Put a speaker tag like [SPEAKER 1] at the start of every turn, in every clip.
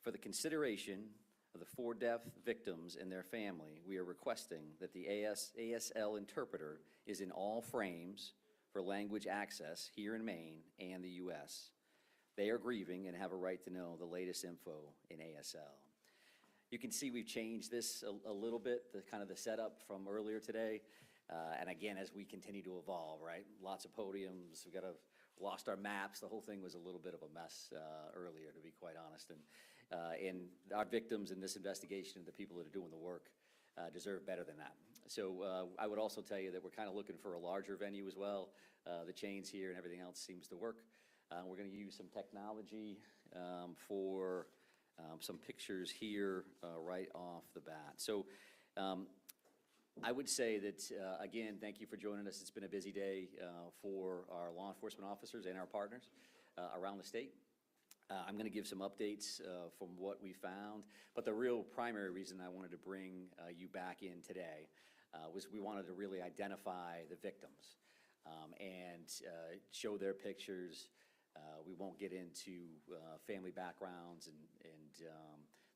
[SPEAKER 1] For the consideration of the 4 deaf victims and their family, we are requesting that the ASL interpreter is in all frames for language access here in Maine and the U.S. They are grieving and have a right to know the latest info in ASL. You can see we've changed this a little bit, the kind of the setup from earlier today. And again, as we continue to evolve, right? Lots of podiums, lost our maps. The whole thing was a little bit of a mess earlier, to be quite honest. And our victims in this investigation, the people that are doing the work, deserve better than that. So I would also tell you that we're kind of looking for a larger venue as well. The chains here and everything else seems to work. We're going to use some technology for some pictures here right off the bat. So I would say that, again, thank you for joining us. It's been a busy day for our law enforcement officers and our partners around the state. I'm going to give some updates from what we found, but the real primary reason I wanted to bring you back in today was we wanted to really identify the victims and show their pictures. We won't get into family backgrounds and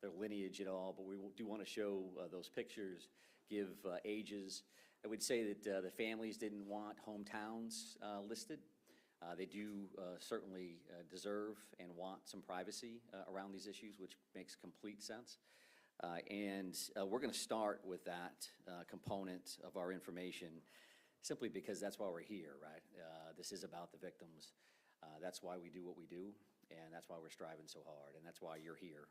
[SPEAKER 1] their lineage at all, but we do want to show those pictures, give ages. I would say that the families didn't want hometowns listed. They do certainly deserve and want some privacy around these issues, which makes complete sense. And we're going to start with that component of our information simply because that's why we're here, right? This is about the victims. That's why we do what we do, and that's why we're striving so hard, and that's why you're here,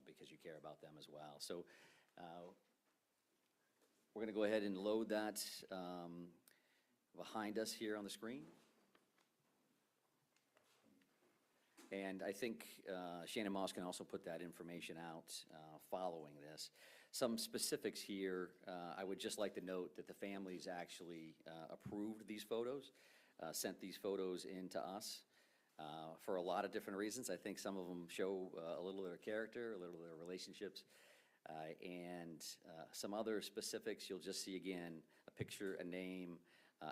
[SPEAKER 1] because you care about them as well. So we're going to go ahead and load that behind us here on the screen. And I think Shannon Moss can also put that information out following this. Some specifics here, I would just like to note that the families actually approved these photos, sent these photos in to us for a lot of different reasons. I think some of them show a little of their character, a little of their relationships, and some other specifics. You'll just see again a picture, a name,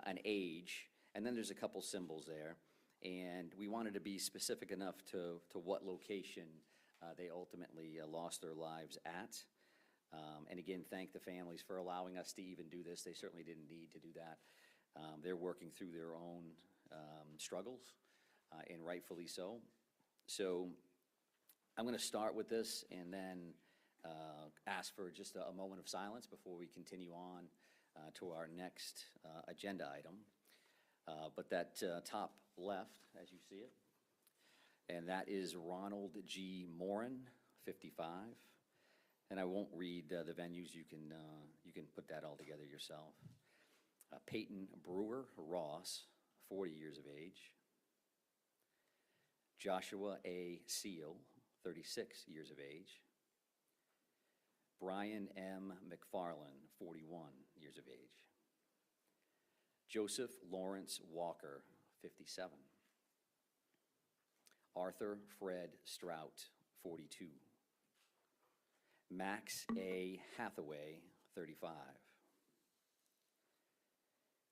[SPEAKER 1] an age, and then there's a couple symbols there. And we wanted to be specific enough to what location they ultimately lost their lives at. And again, thank the families for allowing us to even do this. They certainly didn't need to do that. They're working through their own struggles, and rightfully so. So I'm going to start with this and then ask for just a moment of silence before we continue on to our next agenda item. But that top left, as you see it, and that is Ronald G. Morin, 55. And I won't read the venues. You can put that all together yourself. Peyton Brewer Ross, 40 years of age. Joshua A. Seal, 36 years of age. Brian M. McFarland, 41 years of age. Joseph Lawrence Walker, 57. Arthur Fred Strout, 42. Max A. Hathaway, 35.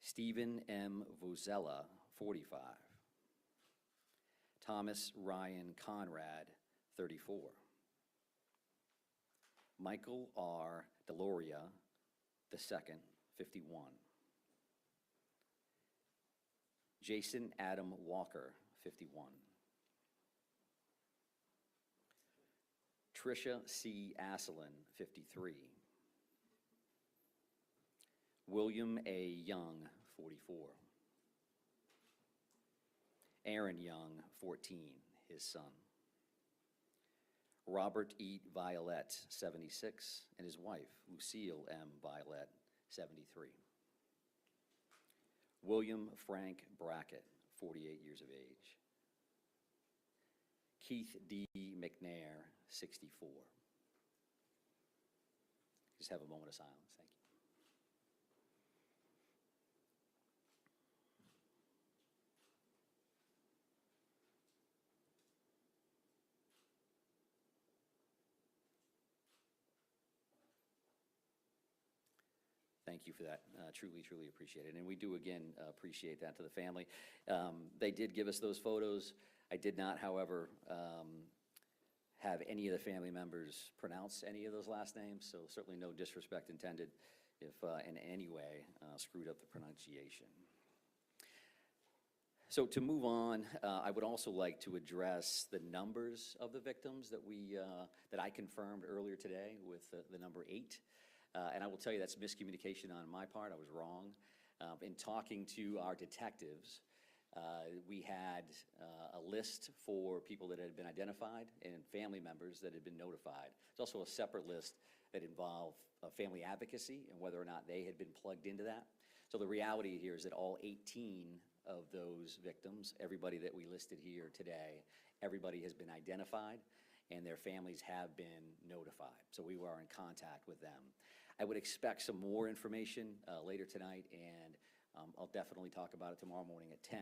[SPEAKER 1] Stephen M. Vozella, 45. Thomas Ryan Conrad, 34. Michael R. Deloria, II, 51. Jason Adam Walker, 51. Tricia C. Asselin, 53. William A. Young, 44. Aaron Young, 14, his son. Robert E. Violette, 76, and his wife, Lucille M. Violette, 73. William Frank Brackett, 48 years of age. Keith D. McNair, 64. Just have a moment of silence. Thank you. Thank you for that. Truly, truly appreciate it. And we do, again, appreciate that to the family. They did give us those photos. I did not, however, have any of the family members pronounce any of those last names, so certainly no disrespect intended if in any way screwed up the pronunciation. So to move on, I would also like to address the numbers of the victims that I confirmed earlier today with the number 8. And I will tell you that's miscommunication on my part. I was wrong. In talking to our detectives, we had a list for people that had been identified and family members that had been notified. There's also a separate list that involved family advocacy and whether or not they had been plugged into that. So the reality here is that all 18 of those victims, everybody that we listed here today, everybody has been identified and their families have been notified. So we were in contact with them. I would expect some more information later tonight, and I'll definitely talk about it tomorrow morning at 10,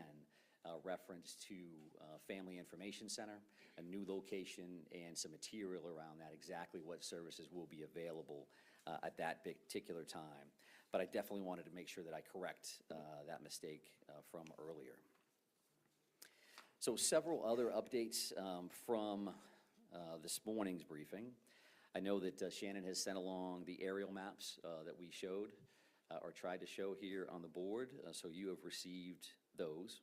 [SPEAKER 1] reference to Family Information Center, a new location, and some material around that, exactly what services will be available at that particular time. But I definitely wanted to make sure that I correct that mistake from earlier. So several other updates from this morning's briefing. I know that Shannon has sent along the aerial maps that we showed or tried to show here on the board, so you have received those.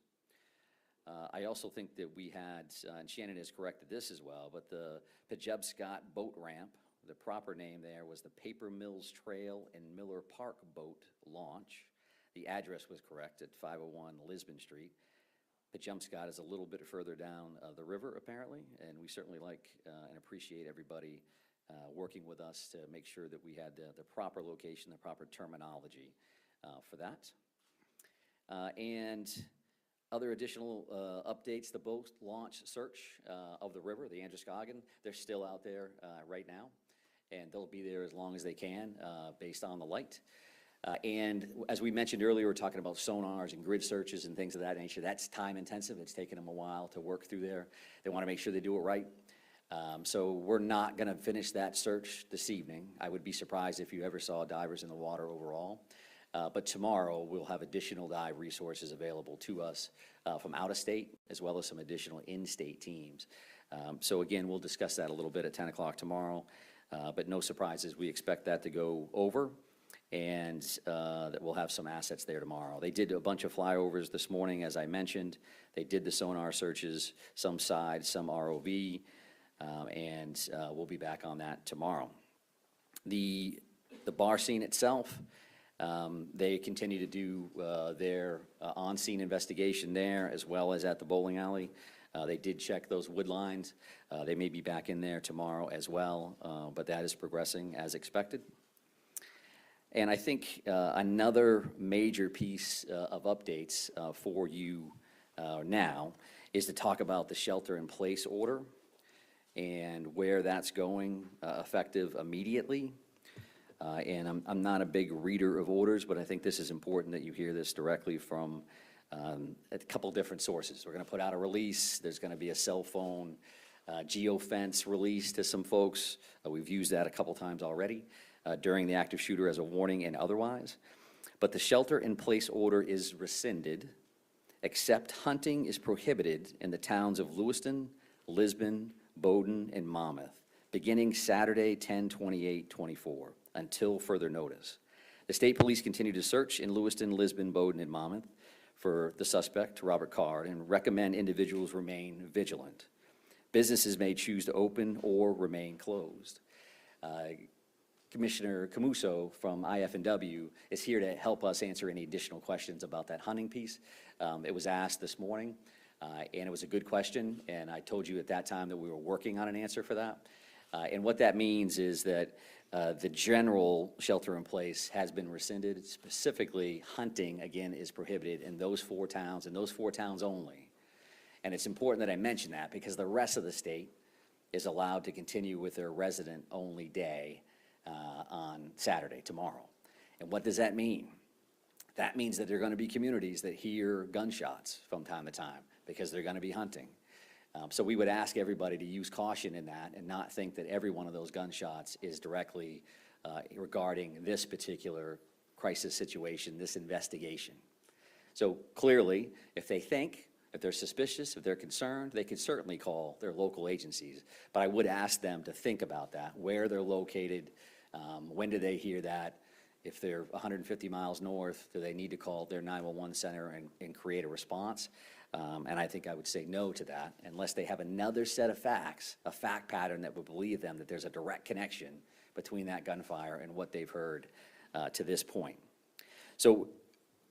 [SPEAKER 1] I also think that we had, and Shannon has corrected this as well, but the Pejubscott boat ramp, the proper name there was the Paper Mills Trail and Miller Park Boat Launch. The address was correct at 501 Lisbon Street. Pejubscott is a little bit further down the river, apparently, and we certainly like and appreciate everybody working with us to make sure that we had the proper location, the proper terminology for that. And other additional updates, the boat launch search of the river, the Androscoggin, they're still out there right now, and they'll be there as long as they can based on the light. And as we mentioned earlier, we're talking about sonars and grid searches and things of that nature. That's time intensive. It's taken them a while to work through there. They want to make sure they do it right. So we're not going to finish that search this evening. I would be surprised if you ever saw divers in the water overall. But tomorrow we'll have additional dive resources available to us from out of state, as well as some additional in-state teams. So again, we'll discuss that a little bit at 10 o'clock tomorrow. But no surprises, we expect that to go over, and that we'll have some assets there tomorrow. They did a bunch of flyovers this morning, as I mentioned. They did the sonar searches, some side, some ROV, and we'll be back on that tomorrow. The bar scene itself, they continue to do their on-scene investigation there, as well as at the bowling alley. They did check those wood lines. They may be back in there tomorrow as well, but that is progressing as expected. And I think another major piece of updates for you now is to talk about the shelter-in-place order and where that's going effective immediately. And I'm not a big reader of orders, but I think this is important that you hear this directly from a couple different sources. We're going to put out a release. There's going to be a cell phone geofence release to some folks. We've used that a couple times already during the active shooter as a warning and otherwise. But the shelter-in-place order is rescinded, except hunting is prohibited in the towns of Lewiston, Lisbon, Bowdoin, and Monmouth, beginning Saturday, 10/28/24, until further notice. The state police continue to search in Lewiston, Lisbon, Bowdoin, and Monmouth for the suspect, Robert Card, and recommend individuals remain vigilant. Businesses may choose to open or remain closed. Commissioner Camuso from IF&W is here to help us answer any additional questions about that hunting piece. It was asked this morning, and it was a good question, and I told you at that time that we were working on an answer for that. And what that means is that the general shelter-in-place has been rescinded. Specifically, hunting, again, is prohibited in those 4 towns, and those 4 towns only. And it's important that I mention that because the rest of the state is allowed to continue with their resident-only day on Saturday, tomorrow. And what does that mean? That means that there are going to be communities that hear gunshots from time to time because they're going to be hunting. So we would ask everybody to use caution in that and not think that every one of those gunshots is directly regarding this particular crisis situation, this investigation. So clearly, if they think If they're suspicious, if they're concerned, they can certainly call their local agencies. But I would ask them to think about that, where they're located, when do they hear that? If they're 150 miles north, do they need to call their 911 center and create a response? And I think I would say no to that, unless they have another set of facts, a fact pattern that would believe them that there's a direct connection between that gunfire and what they've heard to this point. So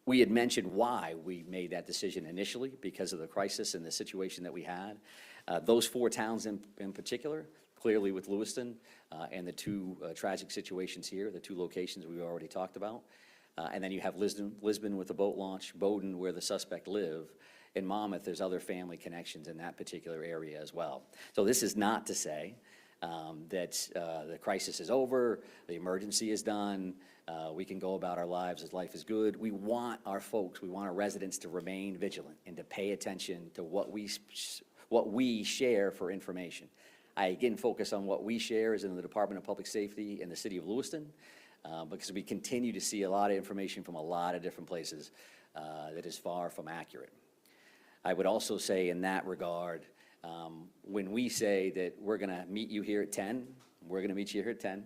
[SPEAKER 1] we had mentioned why we made that decision initially, because of the crisis and the situation that we had. Those 4 towns in particular, clearly with Lewiston and the 2 tragic situations here, the 2 locations we already talked about. And then you have Lisbon with the boat launch, Bowdoin where the suspect lived. In Monmouth, there's other family connections in that particular area as well. So this is not to say that the crisis is over, the emergency is done, we can go about our lives as life is good. We want our folks, we want our residents to remain vigilant and to pay attention to what we share for information. I again focus on what we share is in the Department of Public Safety in the city of Lewiston, because we continue to see a lot of information from a lot of different places that is far from accurate. I would also say in that regard, when we say that we're going to meet you here at 10, we're going to meet you here at 10.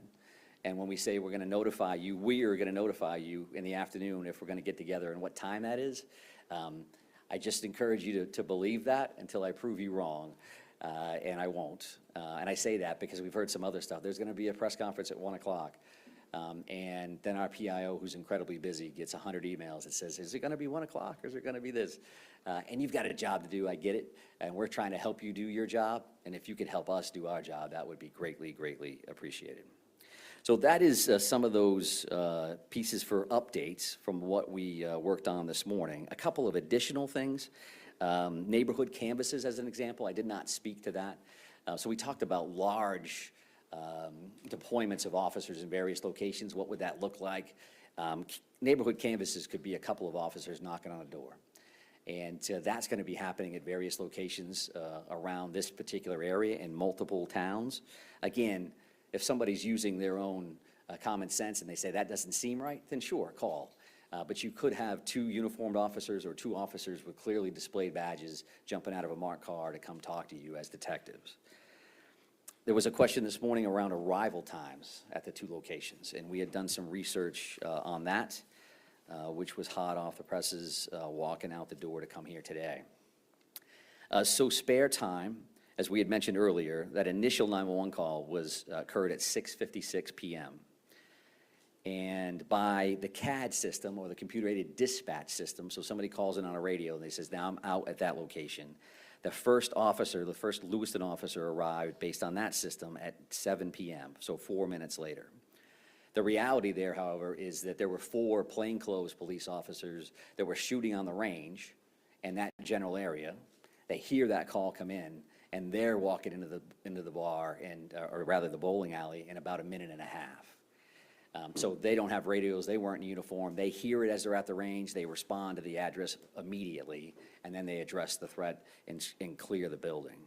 [SPEAKER 1] And when we say we're going to notify you, we are going to notify you in the afternoon if we're going to get together and what time that is. I just encourage you to believe that until I prove you wrong, and I won't. And I say that because we've heard some other stuff. There's going to be a press conference at 1 o'clock. And then our PIO, who's incredibly busy, gets 100 emails that says, is it going to be 1 o'clock or is it going to be this? And you've got a job to do, I get it. And we're trying to help you do your job. And if you could help us do our job, that would be greatly, greatly appreciated. So that is some of those pieces for updates from what we worked on this morning. A couple of additional things. Neighborhood canvases, as an example. I did not speak to that. So we talked about large deployments of officers in various locations. What would that look like? Neighborhood canvases could be a couple of officers knocking on a door. And that's going to be happening at various locations around this particular area in multiple towns. Again, if somebody's using their own common sense and they say that doesn't seem right, then sure, call. But you could have 2 uniformed officers or 2 officers with clearly displayed badges jumping out of a marked car to come talk to you as detectives. There was a question this morning around arrival times at the 2 locations, and we had done some research on that, which was hot off the presses walking out the door to come here today. So spare time, as we had mentioned earlier, that initial 911 call occurred at 6:56 p.m. And by the CAD system, or the computer-aided dispatch system, so somebody calls in on a radio and they says, now I'm out at that location. The first Lewiston officer arrived based on that system at 7 p.m., so 4 minutes later. The reality there, however, is that there were 4 plainclothes police officers that were shooting on the range in that general area. They hear that call come in, and they're walking into the bar, or rather the bowling alley, in about a minute and a half. So they don't have radios, they weren't in uniform, they hear it as they're at the range, they respond to the address immediately, and then they address the threat and clear the building.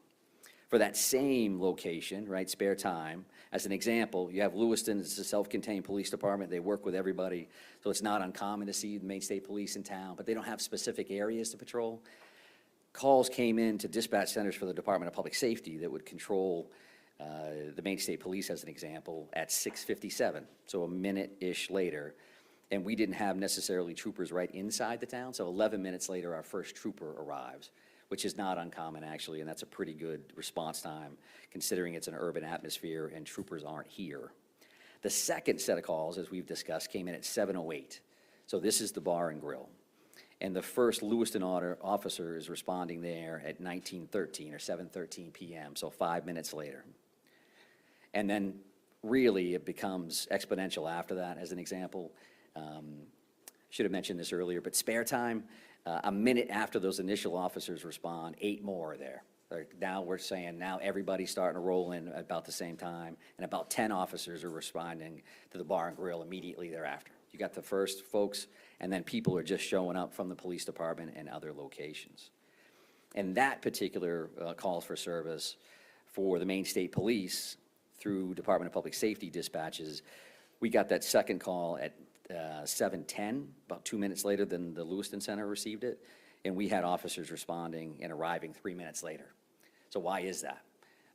[SPEAKER 1] For that same location, right, spare time, as an example, you have Lewiston, it's a self-contained police department, they work with everybody, so it's not uncommon to see the Maine State Police in town, but they don't have specific areas to patrol. Calls came in to dispatch centers for the Department of Public Safety that would control the Maine State Police, as an example, at 6:57, so a minute-ish later, and we didn't have necessarily troopers right inside the town, so 11 minutes later our first trooper arrives, which is not uncommon actually, and that's a pretty good response time considering it's an urban atmosphere and troopers aren't here. The second set of calls, as we've discussed, came in at 7:08, so this is the bar and grill. And the first Lewiston officer is responding there at 19:13 or 7:13 p.m., so 5 minutes later. And then really it becomes exponential after that, as an example. Should have mentioned this earlier, but spare time, a minute after those initial officers respond, 8 more are there. Now we're saying now everybody's starting to roll in at about the same time, and about 10 officers are responding to the bar and grill immediately thereafter. You got the first folks, and then people are just showing up from the police department and other locations. And that particular calls for service for the Maine State Police through Department of Public Safety dispatches, we got that second call at 7:10, about 2 minutes later than the Lewiston Center received it. and we had officers responding and arriving 3 minutes later. So why is that?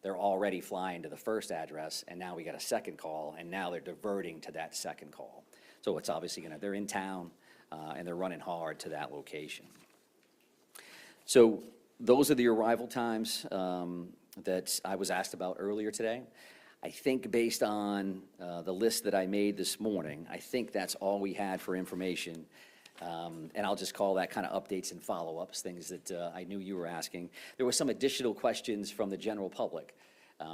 [SPEAKER 1] They're already flying to the first address, and now we got a second call, and now they're diverting to that second call. So it's obviously they're in town, and they're running hard to that location. So those are the arrival times that I was asked about earlier today. I think based on the list that I made this morning, I think that's all we had for information. And I'll just call that kind of updates and follow-ups, things that I knew you were asking. There were some additional questions from the general public,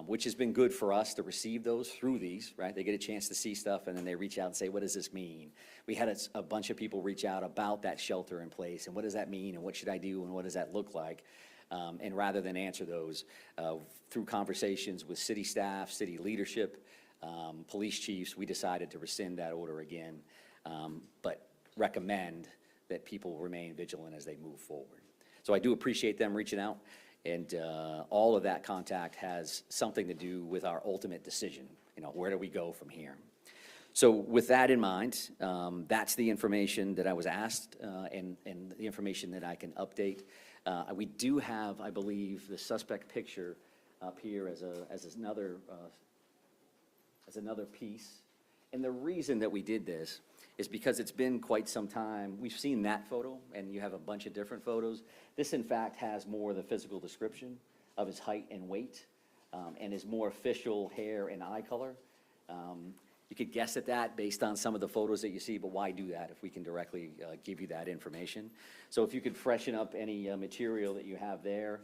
[SPEAKER 1] which has been good for us to receive those through these, right? They get a chance to see stuff, and then they reach out and say, what does this mean? We had a bunch of people reach out about that shelter in place, and what does that mean, and what should I do, and what does that look like? And rather than answer those through conversations with city staff, city leadership, police chiefs, we decided to rescind that order again, but recommend that people remain vigilant as they move forward. So I do appreciate them reaching out, and all of that contact has something to do with our ultimate decision. Where do we go from here? So with that in mind, that's the information that I was asked, and the information that I can update. We do have, I believe, the suspect picture up here as another piece. And the reason that we did this is because it's been quite some time. We've seen that photo, and you have a bunch of different photos. This, in fact, has more of the physical description of his height and weight, and his more official hair and eye color. You could guess at that based on some of the photos that you see, but why do that if we can directly give you that information? So if you could freshen up any material that you have there.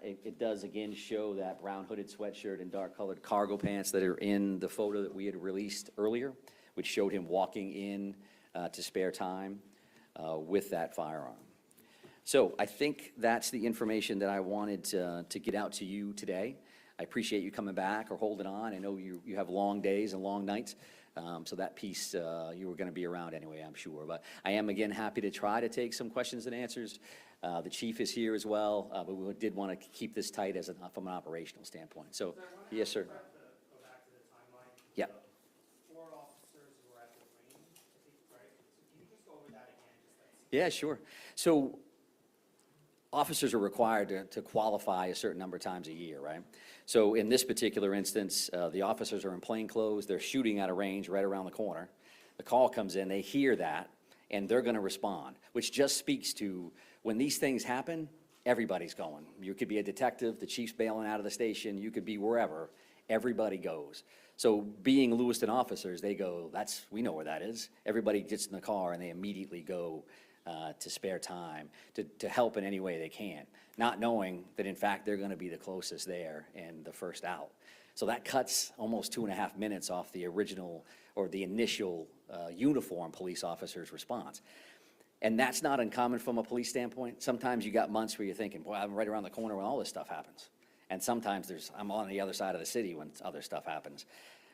[SPEAKER 1] It does, again, show that brown hooded sweatshirt and dark colored cargo pants that are in the photo that we had released earlier, which showed him walking in to spare time with that firearm. So I think that's the information that I wanted to get out to you today. I appreciate you coming back or holding on. I know you have long days and long nights, so that piece you were going to be around anyway, I'm sure. But I am, again, happy to try to take some questions and answers. The chief is here as well, but we did want to keep this tight from an operational standpoint. So, yes, sir.
[SPEAKER 2] Go back to the timeline.
[SPEAKER 1] Yeah.
[SPEAKER 2] The 4 officers who were at the range, I think, right? So can you just go over that again?
[SPEAKER 1] Yeah, sure. So officers are required to qualify a certain number of times a year, right? So in this particular instance, the officers are in plain clothes. They're shooting at a range right around the corner. The call comes in, they hear that, and they're going to respond, which just speaks to when these things happen, everybody's going. You could be a detective, the chief's bailing out of the station, you could be wherever, everybody goes. So being Lewiston officers, they go, we know where that is. Everybody gets in the car and they immediately go to spare time, to help in any way they can, not knowing that in fact they're gonna be the closest there and the first out. So that cuts almost 2.5 minutes off the original or the initial uniform police officer's response. And that's not uncommon from a police standpoint. Sometimes you got months where you're thinking, boy, I'm right around the corner when all this stuff happens. And sometimes I'm on the other side of the city when other stuff happens.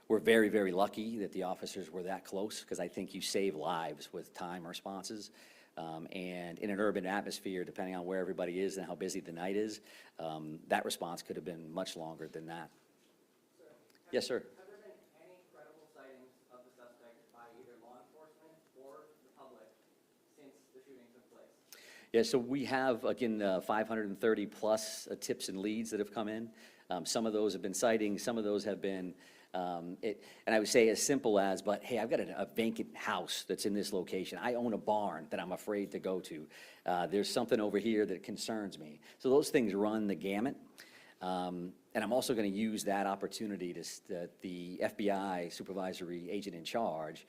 [SPEAKER 1] We're very, very lucky that the officers were that close, because I think you save lives with time responses. And in an urban atmosphere, depending on where everybody is and how busy the night is, that response could have been much longer than that. Yes, sir.
[SPEAKER 3] Have there been any credible sightings of the suspect by either law enforcement or the public since the shooting took place?
[SPEAKER 1] Yeah, so we have, again, 530 plus tips and leads that have come in. Some of those have been sightings, some of those have been, and I would say as simple as, but hey, I've got a vacant house that's in this location. I own a barn that I'm afraid to go to. There's something over here that concerns me. So those things run the gamut. And I'm also going to use that opportunity to the FBI supervisory agent in charge,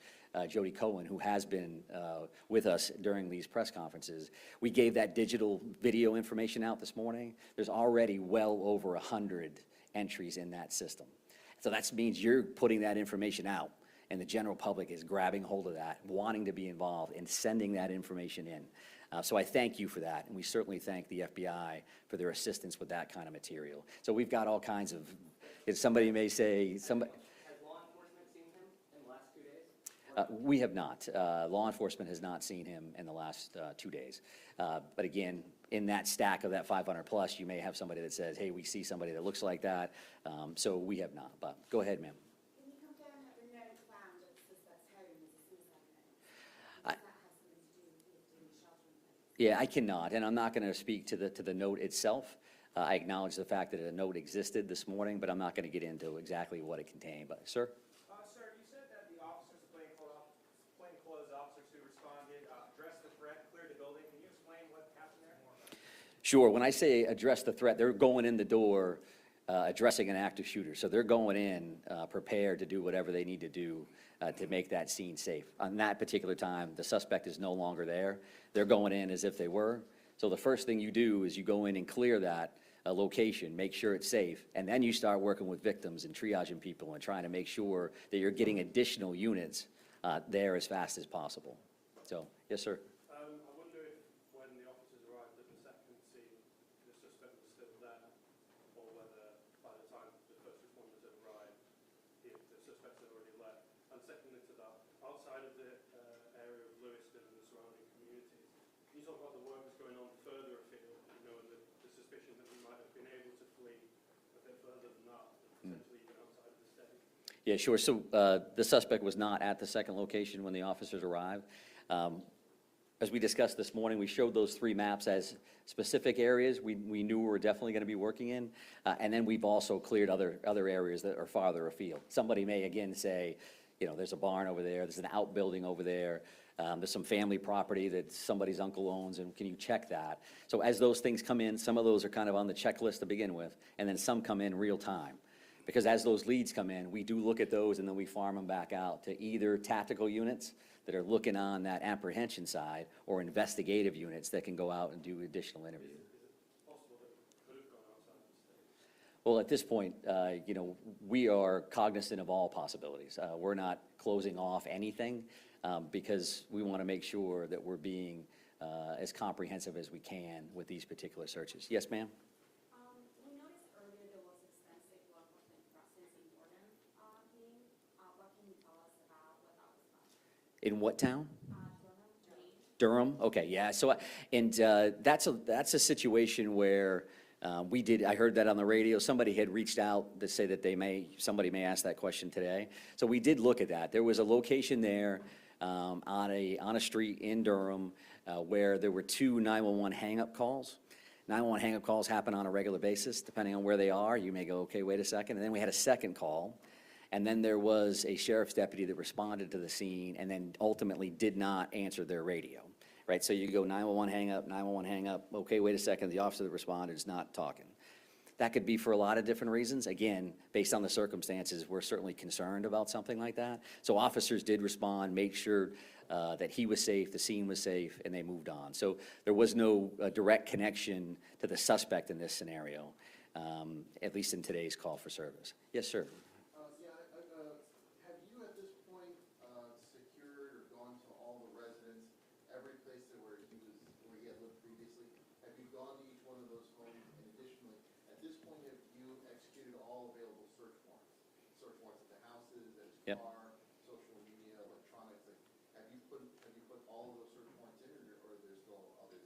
[SPEAKER 1] Jody Cohen, who has been with us during these press conferences. We gave that digital video information out this morning. There's already well over 100 entries in that system. So that means you're putting that information out, and the general public is grabbing hold of that, wanting to be involved, and sending that information in. So I thank you for that, and we certainly thank the FBI for their assistance with that kind of material. So we've got all kinds of, somebody may say,
[SPEAKER 3] Has law enforcement seen him in the last 2 days?
[SPEAKER 1] We have not. Law enforcement has not seen him in the last 2 days. But again, in that stack of that 500 plus, you may have somebody that says, hey, we see somebody that looks like that. So we have not, but go ahead, ma'am.
[SPEAKER 4] Can you confirm that the note found at the suspect's home is a suicide note? Does that have something to do with lifting the shelter in place?
[SPEAKER 1] Yeah, I cannot, and I'm not going to speak to the note itself. I acknowledge the fact that a note existed this morning, but I'm not going to get into exactly what it contained. But, sir?
[SPEAKER 2] Sir, you said that the officers, plainclothes officers who responded, addressed the threat, cleared the building. Can you explain what happened there?
[SPEAKER 1] Sure. When I say address the threat, they're going in the door, addressing an active shooter. So they're going in prepared to do whatever they need to do to make that scene safe. On that particular time, the suspect is no longer there. They're going in as if they were. So the first thing you do is you go in and clear that location, make sure it's safe, and then you start working with victims and triaging people and trying to make sure that you're getting additional units there as fast as possible. So, yes, sir.
[SPEAKER 5] I wonder if when the officers arrived at the second scene, the suspect was still there, or whether by the time the first responders had arrived, the suspect had already left. And secondly to that, outside of the area of Lewiston and the surrounding communities, can you talk about the work that's going on further afield, you know, and the suspicion that we might have been able to flee a bit further than that, and potentially even outside of the state?
[SPEAKER 1] Yeah, sure. So the suspect was not at the second location when the officers arrived. As we discussed this morning, we showed those 3 maps as specific areas we knew we were definitely going to be working in, and then we've also cleared other areas that are farther afield. Somebody may again say, you know, there's a barn over there, there's an outbuilding over there, there's some family property that somebody's uncle owns, and can you check that? So as those things come in, some of those are kind of on the checklist to begin with, and then some come in real time. Because as those leads come in, we do look at those and then we farm them back out to either tactical units that are looking on that apprehension side or investigative units that can go out and do additional interviews. Well, at this point, you know, we are cognizant of all possibilities. We're not closing off anything because we want to make sure that we're being as comprehensive as we can with these particular searches. Yes, ma'am?
[SPEAKER 4] We noticed earlier there was extensive law enforcement presence in Durham, Maine. What can you tell us about what that was about?
[SPEAKER 1] In what town?
[SPEAKER 4] Durham, Maine.
[SPEAKER 1] Durham? Okay, yeah. So, and that's a situation where I heard that on the radio. Somebody had reached out to say that somebody may ask that question today. So we did look at that. There was a location there on a street in Durham where there were 2 911 hang-up calls. 911 hang-up calls happen on a regular basis. Depending on where they are, you may go, okay, wait a second. And then we had a second call. And then there was a sheriff's deputy that responded to the scene and then ultimately did not answer their radio, right? So you go 911 hang up, okay, wait a second, the officer that responded is not talking. That could be for a lot of different reasons. Again, based on the circumstances, we're certainly concerned about something like that. So officers did respond, made sure that he was safe, the scene was safe, and they moved on. So there was no direct connection to the suspect in this scenario, at least in today's call for service. Yes, sir.
[SPEAKER 6] Have you at this point secured or gone to all the residents, every place where he had lived previously? Have you gone to each one of those homes? And additionally, at this point, have you executed all available search warrants? Search warrants at the houses, at his
[SPEAKER 1] Yep.
[SPEAKER 6] car, social media, electronics. Have you put all of those search warrants in, or there's still others?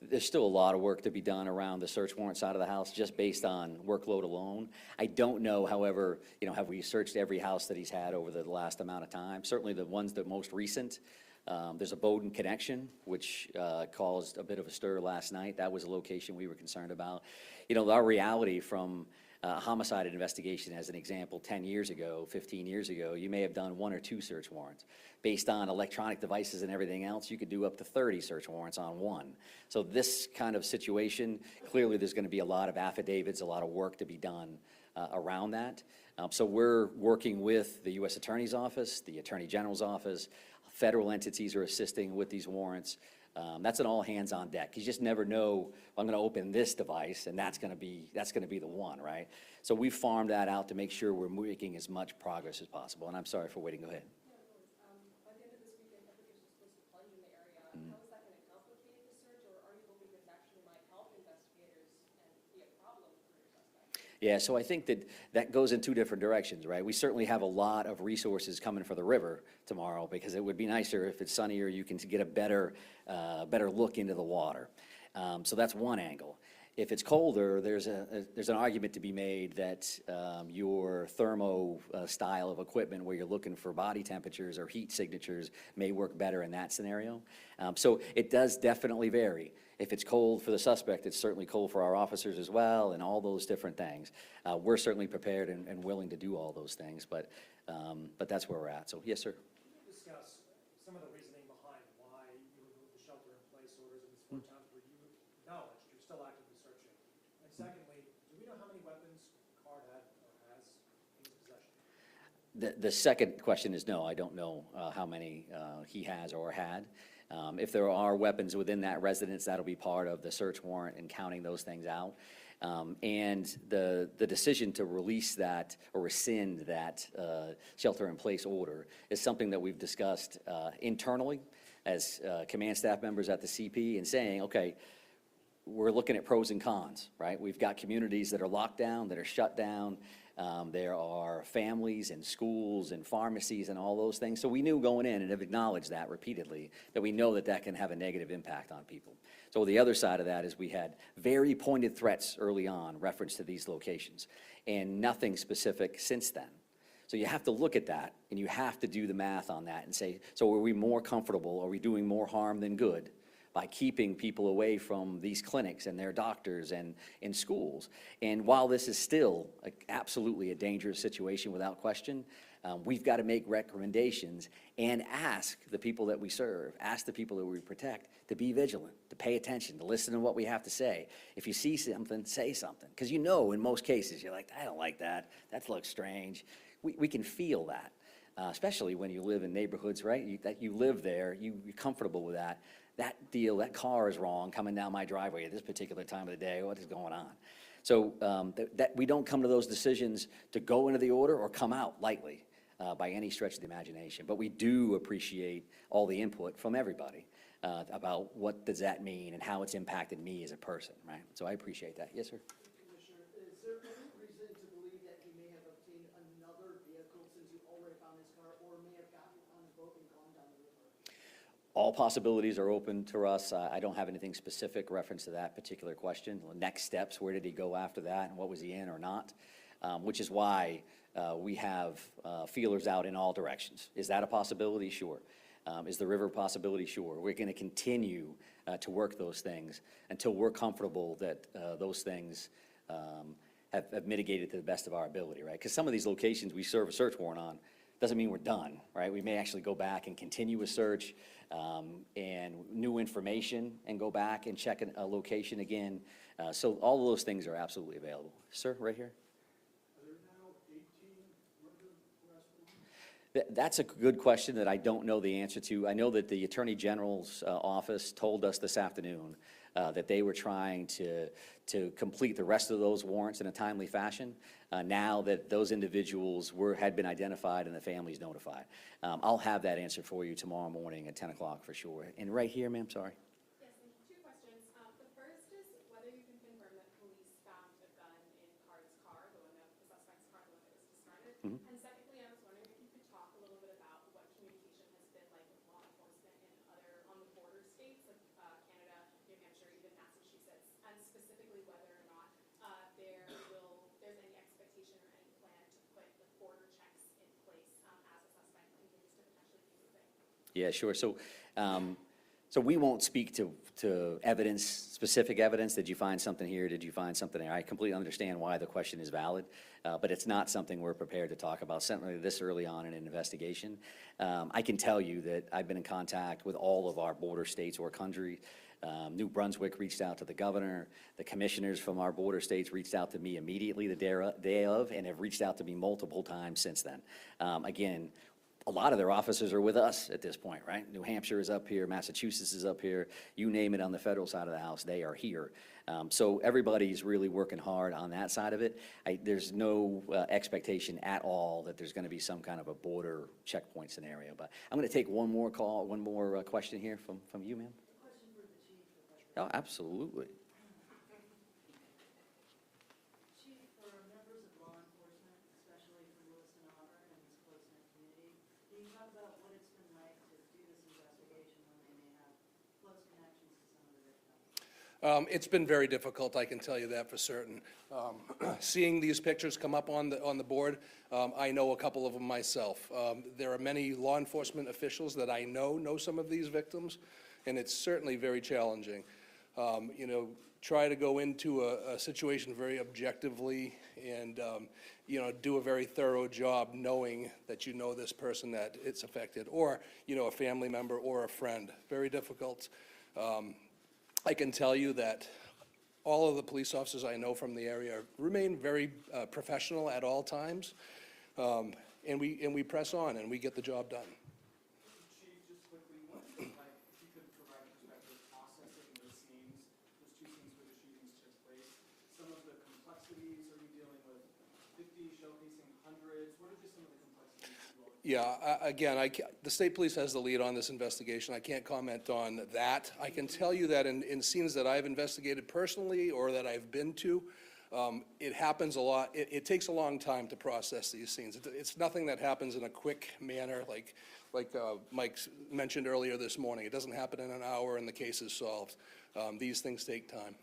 [SPEAKER 1] There's still a lot of work to be done around the search warrant side of the house, just based on workload alone. I don't know, however, you know, have we searched every house that he's had over the last amount of time? Certainly the ones that most recent. There's a Bowdoin connection, which caused a bit of a stir last night. That was a location we were concerned about. You know, our reality from a homicide investigation, as an example, 10 years ago, 15 years ago, you may have done 1 or 2 search warrants. Based on electronic devices and everything else, you could do up to 30 search warrants on 1. So this kind of situation, clearly there's going to be a lot of affidavits, a lot of work to be done around that. So we're working with the U.S. Attorney's Office, the Attorney General's Office. Federal entities are assisting with these warrants. That's an all hands on deck. You just never know, I'm going to open this device and that's going to be the one, right? So we farmed that out to make sure we're making as much progress as possible. And I'm sorry for waiting. Go ahead.
[SPEAKER 7] By the end of this weekend, temperatures are supposed to plunge in the area. How is that going to complicate the search, or are you hoping this actually might help investigators and be a problem for your suspect?
[SPEAKER 1] Yeah, so I think that goes in 2 different directions, right? We certainly have a lot of resources coming for the river tomorrow, because it would be nicer if it's sunnier, you can get a better look into the water. So that's one angle. If it's colder, there's an argument to be made that your thermo style of equipment where you're looking for body temperatures or heat signatures may work better in that scenario. So it does definitely vary. If it's cold for the suspect, it's certainly cold for our officers as well, and all those different things. We're certainly prepared and willing to do all those things, but that's where we're at. So, yes, sir.
[SPEAKER 2] Can you discuss some of the reasoning behind why you removed the shelter-in-place orders in these 4 towns where you acknowledged you're still actively searching? And secondly, do we know how many weapons Card had or has in his possession?
[SPEAKER 1] The second question is no, I don't know how many he has or had. If there are weapons within that residence, that'll be part of the search warrant and counting those things out. And the decision to release that or rescind that shelter-in-place order is something that we've discussed internally as command staff members at the CP and saying, okay, we're looking at pros and cons, right? We've got communities that are locked down, that are shut down. There are families and schools and pharmacies and all those things. So we knew going in and have acknowledged that repeatedly, that we know that that can have a negative impact on people. So the other side of that is we had very pointed threats early on, reference to these locations, and nothing specific since then. So you have to look at that, and you have to do the math on that and say, so are we more comfortable, are we doing more harm than good by keeping people away from these clinics and their doctors and in schools? And while this is still absolutely a dangerous situation without question, we've got to make recommendations and ask the people that we serve, ask the people that we protect to be vigilant, to pay attention, to listen to what we have to say. If you see something, say something. Because you know in most cases, you're like, I don't like that, that looks strange. We can feel that, especially when you live in neighborhoods, right? That you live there, you're comfortable with that. That deal, that car is wrong coming down my driveway at this particular time of the day. What is going on? So that we don't come to those decisions to go into the order or come out lightly by any stretch of the imagination. But we do appreciate all the input from everybody about what does that mean and how it's impacted me as a person, right? So I appreciate that. Yes, sir?
[SPEAKER 8] Commissioner, is there any reason to believe that he may have obtained another vehicle since you already found his car, or may have gotten on a boat and gone down the river?
[SPEAKER 1] All possibilities are open to us. I don't have anything specific reference to that particular question. Next steps, where did he go after that, and what was he in or not? Which is why we have feelers out in all directions. Is that a possibility? Sure. Is the river a possibility? Sure. We're going to continue to work those things until we're comfortable that those things have mitigated to the best of our ability, right? Because some of these locations we serve a search warrant on doesn't mean we're done, right? We may actually go back and continue a search and new information and go back and check a location again. So all of those things are absolutely available. Sir, right here?
[SPEAKER 8] Are there now 18 murder arrests?
[SPEAKER 1] That's a good question that I don't know the answer to. I know that the Attorney General's office told us this afternoon that they were trying to complete the rest of those warrants in a timely fashion, now that those individuals had been identified and the families notified. I'll have that answer for you tomorrow morning at 10 o'clock for sure. And right here, ma'am, sorry.
[SPEAKER 4] Yes, and 2 questions. The first is whether you can confirm that police found a gun in Card's car, the suspect's car, the one that was discarded.
[SPEAKER 1] Mhm.
[SPEAKER 4] And secondly, I was wondering if you could talk a little bit about what communication has been like with law enforcement on the border states of Canada, New Hampshire, even Massachusetts, and specifically whether or not there's any expectation or any plan to put the border checks in place as a suspect continues to potentially be moving.
[SPEAKER 1] Yeah, sure. So we won't speak to evidence, specific evidence. Did you find something here? Did you find something there? I completely understand why the question is valid, but it's not something we're prepared to talk about, certainly this early on in an investigation. I can tell you that I've been in contact with all of our border states or country. New Brunswick reached out to the governor. The commissioners from our border states reached out to me immediately the day of and have reached out to me multiple times since then. Again, a lot of their officers are with us at this point, right? New Hampshire is up here, Massachusetts is up here, you name it on the federal side of the house, they are here. So everybody's really working hard on that side of it. There's no expectation at all that there's gonna be some kind of a border checkpoint scenario. But I'm gonna take one more question here from you, ma'am.
[SPEAKER 8] Question for the chief.
[SPEAKER 1] Oh, absolutely.
[SPEAKER 8] Chief, for members of law enforcement, especially from Lewiston, Auburn, and this close-knit community, can you talk about what it's been like to do this investigation when they may have close connections to some of the victims?
[SPEAKER 9] It's been very difficult, I can tell you that for certain. Seeing these pictures come up on the board, I know a couple of them myself. There are many law enforcement officials that I know some of these victims, and it's certainly very challenging. You know, try to go into a situation very objectively and, you know, do a very thorough job knowing that you know this person that it's affected, or, you know, a family member or a friend. Very difficult. I can tell you that all of the police officers I know from the area remain very professional at all times, and we press on and we get the job done.
[SPEAKER 2] Chief, just quickly, what is it like, if you could provide perspective, processing those scenes, those two scenes where the shootings took place? Some of the complexities, are you dealing with 50, showcasing hundreds? What are just some of the complexities as well?
[SPEAKER 9] Yeah, again, the state police has the lead on this investigation. I can't comment on that. I can tell you that in scenes that I've investigated personally or that I've been to, it happens a lot. It takes a long time to process these scenes. It's nothing that happens in a quick manner like Mike mentioned earlier this morning. It doesn't happen in an hour and the case is solved. These things take time.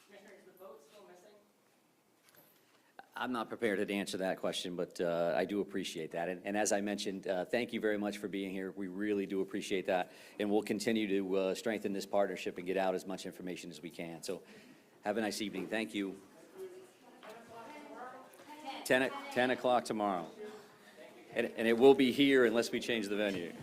[SPEAKER 3] Commissioner, is the boat still missing?
[SPEAKER 1] I'm not prepared to answer that question, but I do appreciate that. And as I mentioned, thank you very much for being here. We really do appreciate that. And we'll continue to strengthen this partnership and get out as much information as we can. So have a nice evening. Thank you. 10 o'clock tomorrow. And it will be here unless we change the venue.